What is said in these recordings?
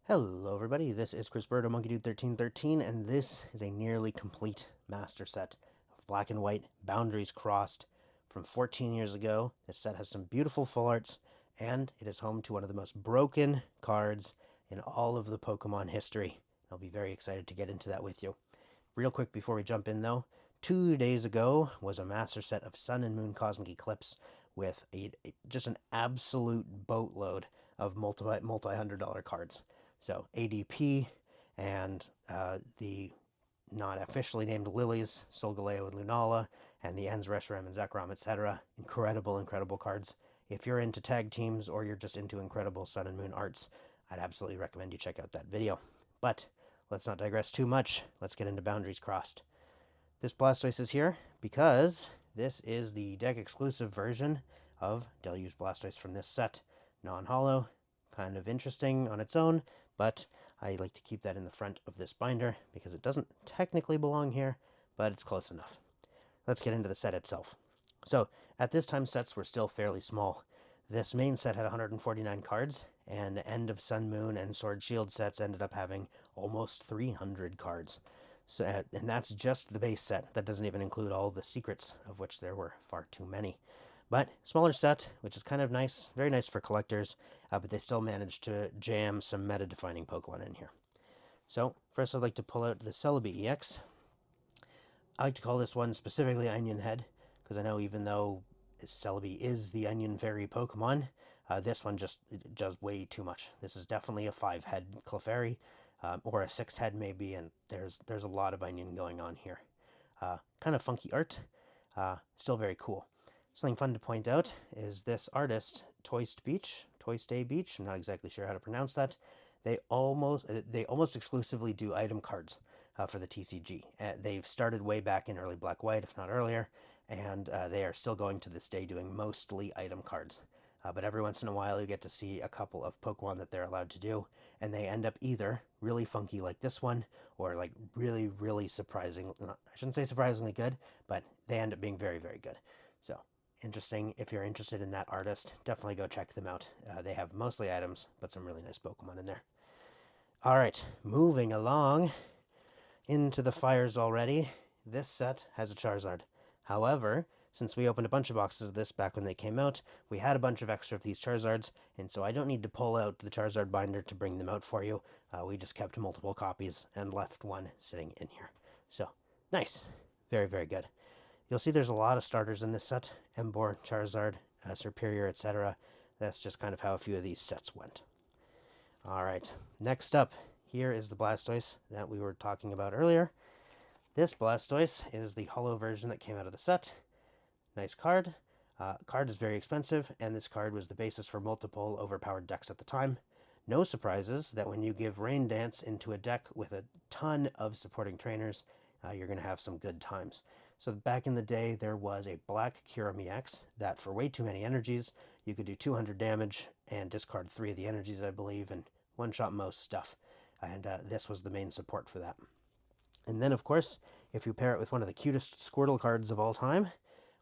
Hello everybody, this is Chris Birdo, MonkeyDude1313, and this is a nearly complete master set of black and white boundaries crossed from 14 years ago. This set has some beautiful full arts, and it is home to one of the most broken cards in all of the Pokemon history. I'll be very excited to get into that with you. Real quick before we jump in though, 2 days ago was a master set of Sun and Moon Cosmic Eclipse with just an absolute boatload of multi-$100 cards. So ADP and the not officially named Lilies, Solgaleo and Lunala, and the Ends, Reshiram, and Zekrom, etc. Incredible cards. If you're into tag teams or you're just into incredible Sun and Moon arts, I'd absolutely recommend you check out that video. But let's not digress too much. Let's get into Boundaries Crossed. This Blastoise is here because this is the deck exclusive version of Deluge Blastoise from this set. Non-holo, kind of interesting on its own, but I like to keep that in the front of this binder because it doesn't technically belong here, but it's close enough. Let's get into the set itself. So, at this time, sets were still fairly small. This main set had 149 cards, and End of Sun, Moon, and Sword Shield sets ended up having almost 300 cards. So, and that's just the base set. That doesn't even include all the secrets, of which there were far too many. But smaller set, which is kind of nice, very nice for collectors, but they still managed to jam some meta-defining Pokemon in here. So, first I'd like to pull out the Celebi EX. I like to call this one specifically Onion Head, because I know even though Celebi is the Onion Fairy Pokemon, this one just does way too much. This is definitely a 5-head Clefairy, or a 6-head maybe, and there's a lot of Onion going on here. Kind of funky art, still very cool. Something fun to point out is this artist, Toist Beach, I'm not exactly sure how to pronounce that. They almost exclusively do item cards for the TCG. They've started way back in early Black White, if not earlier, and they are still going to this day doing mostly item cards. But every once in a while you get to see a couple of Pokemon that they're allowed to do, and they end up either really funky like this one, or like really surprising, I shouldn't say surprisingly good, but they end up being very good. So, interesting. If you're interested in that artist, definitely go check them out. They have mostly items, but some really nice Pokemon in there. Alright, moving along into the fires already. This set has a Charizard. However, since we opened a bunch of boxes of this back when they came out, we had a bunch of extra of these Charizards, and so I don't need to pull out the Charizard binder to bring them out for you. We just kept multiple copies and left one sitting in here. So, nice. Very good. You'll see there's a lot of starters in this set. Emboar, Charizard, Serperior, etc. That's just kind of how a few of these sets went. Alright, next up, here is the Blastoise that we were talking about earlier. This Blastoise is the holo version that came out of the set. Nice card. Card is very expensive, and this card was the basis for multiple overpowered decks at the time. No surprises that when you give Rain Dance into a deck with a ton of supporting trainers, you're going to have some good times. So back in the day, there was a black Kirami X that for way too many energies, you could do 200 damage and discard 3 of the energies, I believe, and one-shot most stuff. And this was the main support for that. And then, of course, if you pair it with one of the cutest Squirtle cards of all time,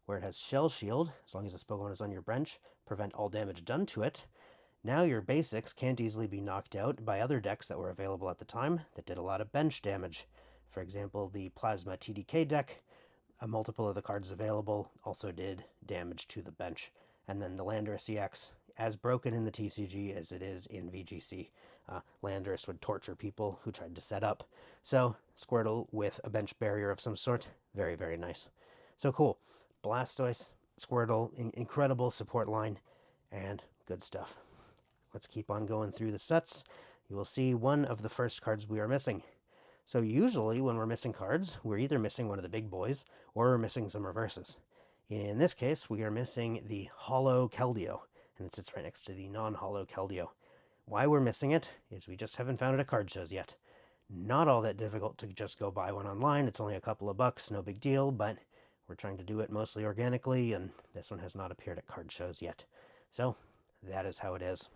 where it has Shell Shield, as long as this Pokemon is on your bench, prevent all damage done to it, now your basics can't easily be knocked out by other decks that were available at the time that did a lot of bench damage. For example, the Plasma TDK deck, a multiple of the cards available, also did damage to the bench. And then the Landorus EX, as broken in the TCG as it is in VGC. Landorus would torture people who tried to set up. So, Squirtle with a bench barrier of some sort, very nice. So cool. Blastoise, Squirtle, incredible support line, and good stuff. Let's keep on going through the sets. You will see one of the first cards we are missing. So usually when we're missing cards, we're either missing one of the big boys, or we're missing some reverses. In this case, we are missing the Holo Keldeo, and it sits right next to the non-holo Keldeo. Why we're missing it is we just haven't found it at card shows yet. Not all that difficult to just go buy one online. It's only a couple of bucks, no big deal, but we're trying to do it mostly organically, and this one has not appeared at card shows yet. So, that is how it is.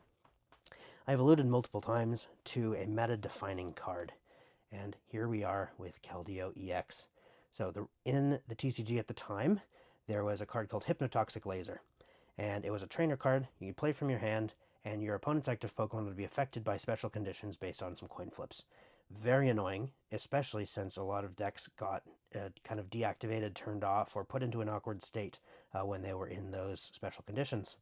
I've alluded multiple times to a meta-defining card, and here we are with Keldeo EX. So, in the TCG at the time, there was a card called Hypnotoxic Laser, and it was a trainer card you could play from your hand, and your opponent's active Pokemon would be affected by special conditions based on some coin flips. Very annoying, especially since a lot of decks got kind of deactivated, turned off, or put into an awkward state when they were in those special conditions.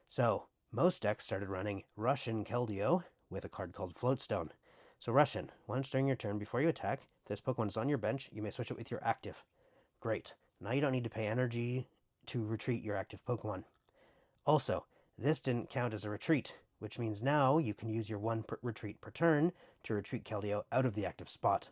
So most decks started running Rush in Keldeo with a card called Floatstone. So Rush in, once during your turn before you attack, if this Pokemon is on your bench, you may switch it with your active. Great. Now you don't need to pay energy to retreat your active Pokemon. Also, this didn't count as a retreat, which means now you can use your one retreat per turn to retreat Keldeo out of the active spot.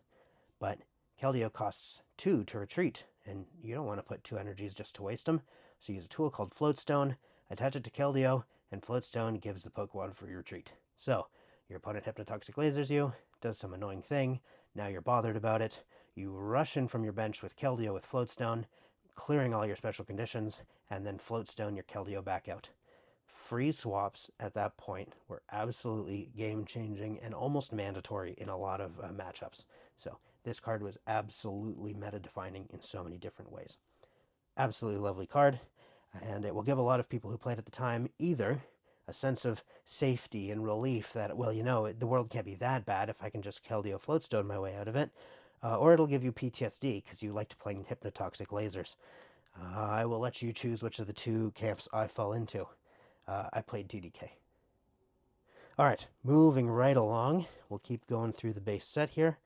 But Keldeo costs 2 to retreat, and you don't want to put 2 energies just to waste them, so use a tool called Floatstone, attach it to Keldeo, and Floatstone gives the Pokemon free retreat. So, your opponent Hypnotoxic lasers you, does some annoying thing, now you're bothered about it, you rush in from your bench with Keldeo with Floatstone, clearing all your special conditions, and then Floatstone your Keldeo back out. Free swaps at that point were absolutely game-changing and almost mandatory in a lot of matchups. So this card was absolutely meta-defining in so many different ways. Absolutely lovely card, and it will give a lot of people who played at the time either a sense of safety and relief that, well, you know, the world can't be that bad if I can just Keldeo Floatstone my way out of it, or it'll give you PTSD because you liked playing Hypnotoxic lasers. I will let you choose which of the two camps I fall into. I played TDK. Alright, moving right along. We'll keep going through the base set here.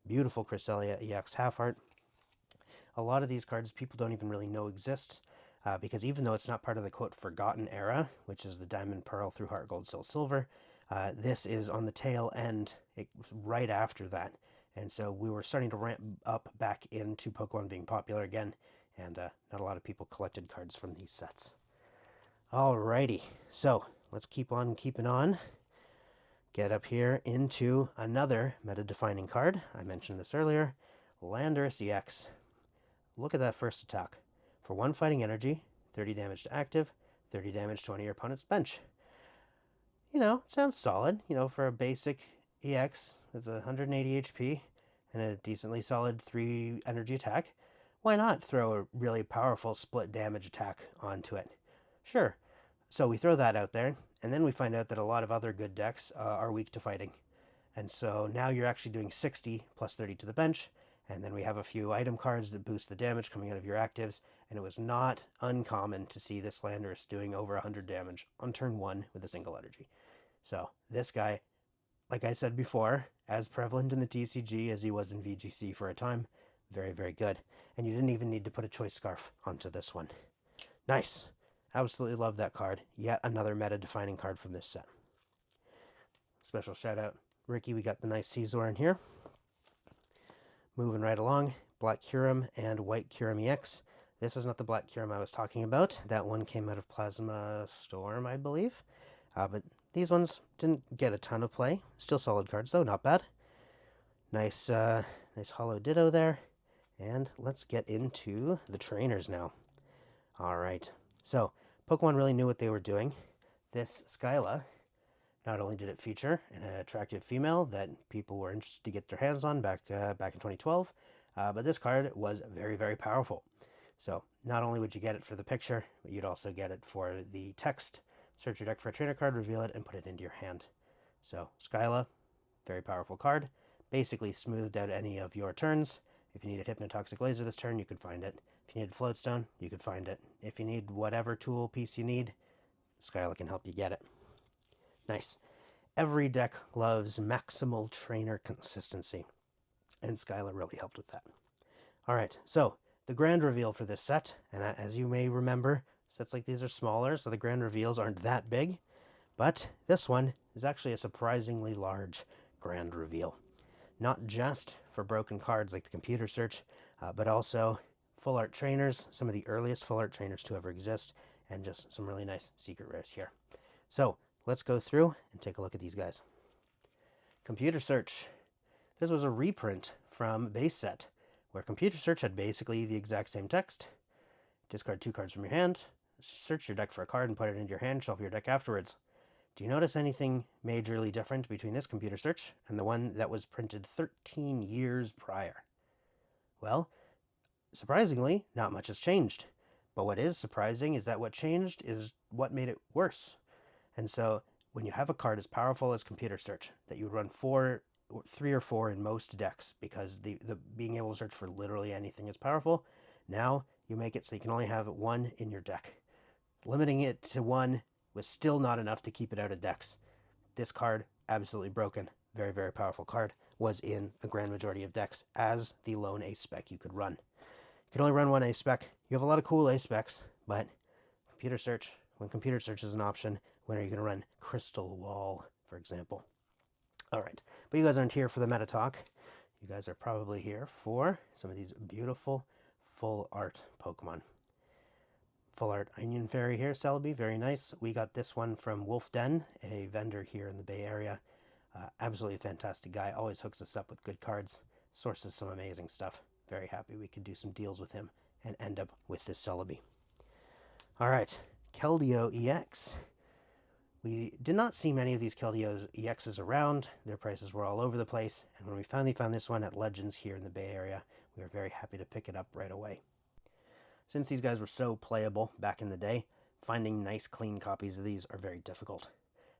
Beautiful Cresselia EX half art. A lot of these cards people don't even really know exist, because even though it's not part of the quote forgotten era, which is the Diamond Pearl through Heart Gold Soul Silver, this is on the tail end, right after that. And so we were starting to ramp up back into Pokemon being popular again, and not a lot of people collected cards from these sets. Alrighty, so let's keep on keeping on. Get up here into another meta-defining card. I mentioned this earlier, Landorus EX. Look at that first attack. For 1 fighting energy, 30 damage to active, 30 damage to one of your opponent's bench. You know, it sounds solid, you know, for a basic EX with 180 HP and a decently solid 3 energy attack. Why not throw a really powerful split damage attack onto it? Sure. So we throw that out there, and then we find out that a lot of other good decks are weak to fighting. And so now you're actually doing 60 plus 30 to the bench, and then we have a few item cards that boost the damage coming out of your actives, and it was not uncommon to see this Landorus doing over 100 damage on turn 1 with a single energy. So this guy, like I said before, as prevalent in the TCG as he was in VGC for a time, very, very good. And you didn't even need to put a choice scarf onto this one. Nice. Absolutely love that card. Yet another meta-defining card from this set. Special shout out, Ricky, we got the nice Caesar in here. Moving right along, Black Kyurem and White Kyurem EX. This is not the Black Kyurem I was talking about. That one came out of Plasma Storm, I believe. But these ones didn't get a ton of play. Still solid cards though, not bad. Nice, nice Hollow Ditto there. And let's get into the trainers now. Alright, so Pokemon really knew what they were doing. This Skyla, not only did it feature an attractive female that people were interested to get their hands on back in 2012, but this card was very, very powerful. So not only would you get it for the picture, but you'd also get it for the text. Search your deck for a trainer card, reveal it, and put it into your hand. So Skyla, very powerful card. Basically smoothed out any of your turns. If you needed Hypnotoxic Laser this turn, you could find it. If you needed Floatstone, you could find it. If you need whatever tool piece you need, Skyla can help you get it. Nice. Every deck loves maximal trainer consistency, and Skyla really helped with that. Alright, so the grand reveal for this set, and as you may remember, sets like these are smaller, so the grand reveals aren't that big, but this one is actually a surprisingly large grand reveal. Not just for broken cards like the computer search, but also full art trainers, some of the earliest full art trainers to ever exist, and just some really nice secret rares here. So let's go through and take a look at these guys. Computer search. This was a reprint from base set, where computer search had basically the exact same text. Discard 2 cards from your hand, search your deck for a card and put it into your hand, shuffle your deck afterwards. Do you notice anything majorly different between this computer search and the one that was printed 13 years prior? Well, surprisingly, not much has changed. But what is surprising is that what changed is what made it worse. And so when you have a card as powerful as Computer Search, that you would run 3 or 4 in most decks, because the being able to search for literally anything is powerful. Now you make it so you can only have 1 in your deck. Limiting it to 1 was still not enough to keep it out of decks. This card, absolutely broken, very, very powerful card, was in a grand majority of decks as the lone ace spec you could run. You can only run 1 ace spec. You have a lot of cool ace specs, but Computer Search, when Computer Search is an option, when are you going to run Crystal Wall, for example? All right, but you guys aren't here for the meta talk. You guys are probably here for some of these beautiful full art Pokemon. Full art Onion Fairy here, Celebi, very nice. We got this one from Wolf Den, a vendor here in the Bay Area. Absolutely fantastic guy, always hooks us up with good cards, sources some amazing stuff. Very happy we could do some deals with him and end up with this Celebi. All right, Keldeo EX. We did not see many of these Keldeo EXs around. Their prices were all over the place, and when we finally found this one at Legends here in the Bay Area, we were very happy to pick it up right away. Since these guys were so playable back in the day, finding nice clean copies of these are very difficult.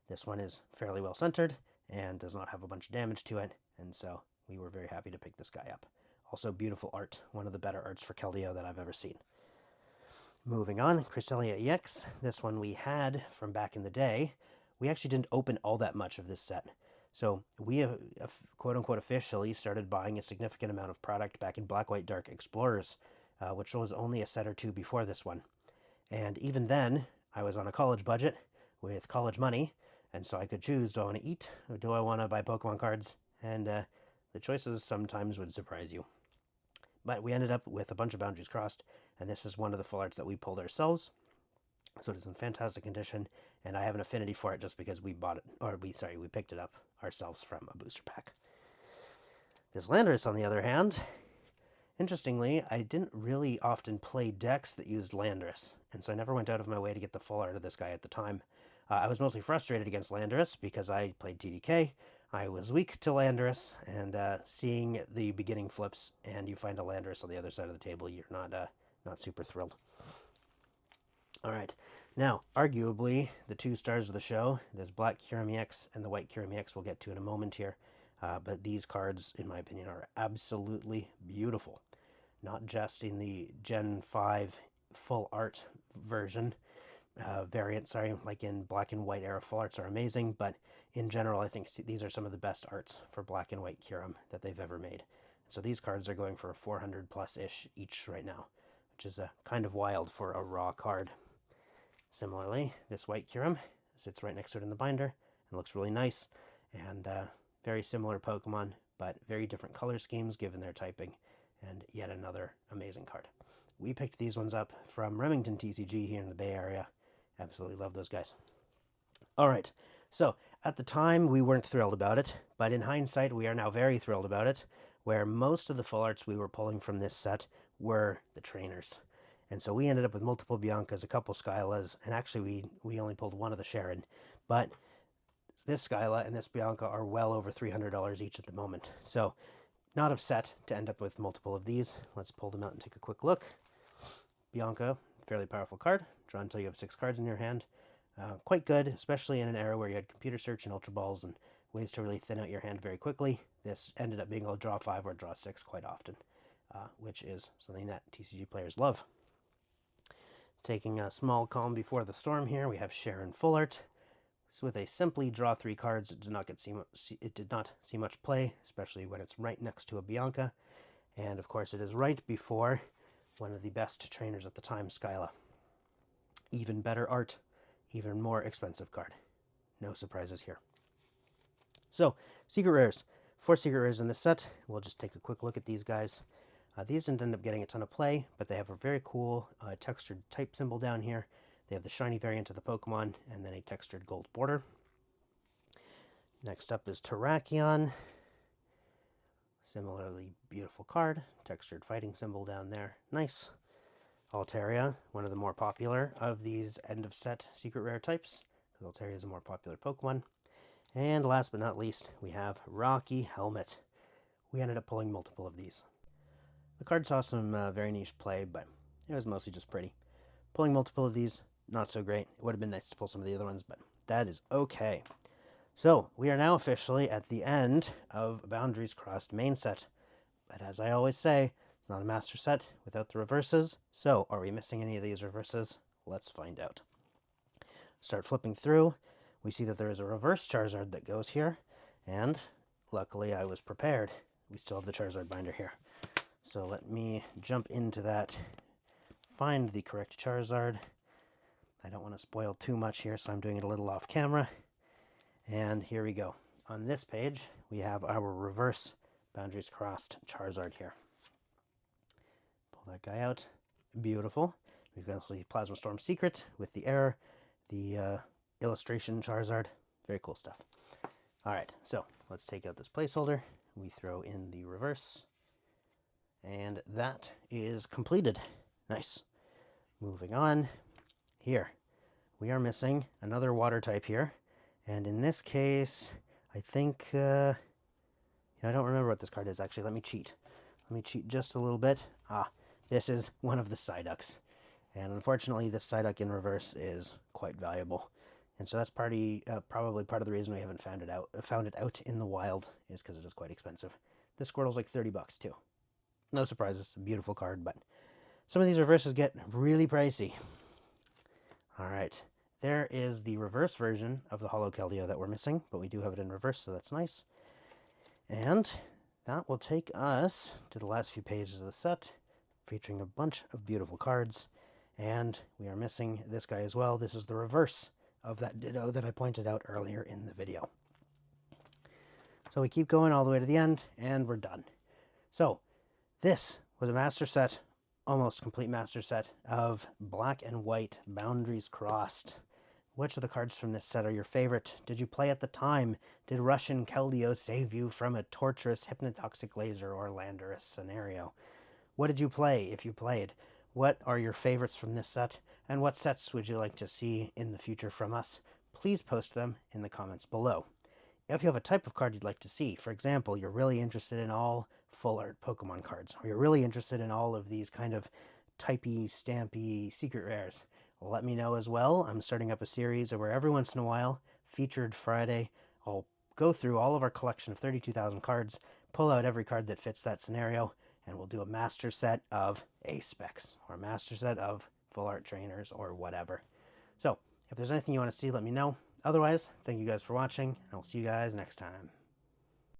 This one is fairly well centered and does not have a bunch of damage to it, and so we were very happy to pick this guy up. Also beautiful art, one of the better arts for Keldeo that I've ever seen. Moving on, Cresselia EX. This one we had from back in the day. We actually didn't open all that much of this set. So we have, quote-unquote officially started buying a significant amount of product back in Black, White, Dark Explorers, which was only a set or 2 before this one. And even then, I was on a college budget with college money, and so I could choose, do I want to eat or do I want to buy Pokemon cards? And the choices sometimes would surprise you. But we ended up with a bunch of boundaries crossed, and this is one of the full arts that we pulled ourselves. So it is in fantastic condition, and I have an affinity for it just because we bought it, or we picked it up ourselves from a booster pack. This Landorus, on the other hand, interestingly, I didn't really often play decks that used Landorus, and so I never went out of my way to get the full art of this guy at the time. I was mostly frustrated against Landorus because I played TDK. I was weak to Landorus, and seeing the beginning flips and you find a Landorus on the other side of the table, you're not super thrilled. All right, now, arguably, the 2 stars of the show, there's Black Kyurem EX and the White Kyurem EX we'll get to in a moment here, but these cards, in my opinion, are absolutely beautiful. Not just in the Gen 5 full art version, variant, like in Black and White era full arts are amazing, but in general, I think these are some of the best arts for Black and White Kyurem that they've ever made. So these cards are going for 400 plus-ish each right now, which is kind of wild for a raw card. Similarly, this White Kyurem sits right next to it in the binder and looks really nice, and very similar Pokemon, but very different color schemes given their typing, and yet another amazing card. We picked these ones up from Remington TCG here in the Bay Area. Absolutely love those guys. All right, so at the time we weren't thrilled about it, but in hindsight we are now very thrilled about it, where most of the full arts we were pulling from this set were the trainers. And so we ended up with multiple Biancas, a couple Skylas, and actually we only pulled one of the Sharon. But this Skyla and this Bianca are well over $300 each at the moment. So not upset to end up with multiple of these. Let's pull them out and take a quick look. Bianca, fairly powerful card. Draw until you have 6 cards in your hand. Quite good, especially in an era where you had Computer Search and Ultra Balls and ways to really thin out your hand very quickly. This ended up being able to draw 5 or draw 6 quite often, which is something that TCG players love. Taking a small calm before the storm here, we have Sharon Full Art. So with a simply draw 3 cards, it did not see much play, especially when it's right next to a Bianca. And of course it is right before one of the best trainers at the time, Skyla. Even better art, even more expensive card. No surprises here. So, Secret Rares. 4 Secret Rares in this set. We'll just take a quick look at these guys. These didn't end up getting a ton of play, but they have a very cool textured type symbol down here. They have the shiny variant of the Pokemon, and then a textured gold border. Next up is Terrakion. Similarly beautiful card. Textured fighting symbol down there. Nice. Altaria, one of the more popular of these end-of-set secret rare types, because Altaria is a more popular Pokemon. And last but not least, we have Rocky Helmet. We ended up pulling multiple of these. The card saw some very niche play, but it was mostly just pretty. Pulling multiple of these, not so great. It would have been nice to pull some of the other ones, but That is okay. So, we are now officially at the end of Boundaries Crossed main set. But as I always say, it's not a master set without the reverses. So, are we missing any of these reverses? Let's find out. Start flipping through. We see that there is a reverse Charizard that goes here. And luckily I was prepared. We still have the Charizard binder here. So let me jump into that, find the correct Charizard. I don't want to spoil too much here, so I'm doing it a little off camera. And here we go. On this page, we have our reverse Boundaries Crossed Charizard here. Pull that guy out. Beautiful. We've got the Plasma Storm Secret with the error, the illustration Charizard. Very cool stuff. All right, so let's take out this placeholder. We throw in the reverse. And that is completed. Nice. Moving on. Here, we are missing another water type here. And in this case, I think, I don't remember what this card is, actually. Let me cheat. Let me cheat just a little bit. This is one of the Psyducks. And unfortunately, this Psyduck in reverse is quite valuable. And so that's probably part of the reason we haven't found it out in the wild, is because it is quite expensive. This Squirtle's like $30 too. No surprise, it's a beautiful card, but some of these reverses get really pricey. All right, there is the reverse version of the Holo Keldeo that we're missing, but we do have it in reverse, so that's nice. And that will take us to the last few pages of the set, featuring a bunch of beautiful cards. And we are missing this guy as well. This is the reverse of that Ditto that I pointed out earlier in the video. So we keep going all the way to the end, and we're done. So this was a master set, almost complete master set, of black and white Boundaries Crossed. Which of the cards from this set are your favorite? Did you play at the time? Did Russian Keldeo save you from a torturous hypnotoxic laser or Landorus scenario? What did you play, if you played? What are your favorites from this set? And what sets would you like to see in the future from us? Please post them in the comments below. If you have a type of card you'd like to see, for example, you're really interested in all full art Pokemon cards, or you're really interested in all of these kind of typey, stampy secret rares, let me know as well. I'm starting up a series where every once in a while, featured Friday, I'll go through all of our collection of 32,000 cards, pull out every card that fits that scenario, and we'll do a master set of ace specs, or a master set of full art trainers, or whatever. So, if there's anything you want to see, let me know. Otherwise, thank you guys for watching, and I'll see you guys next time.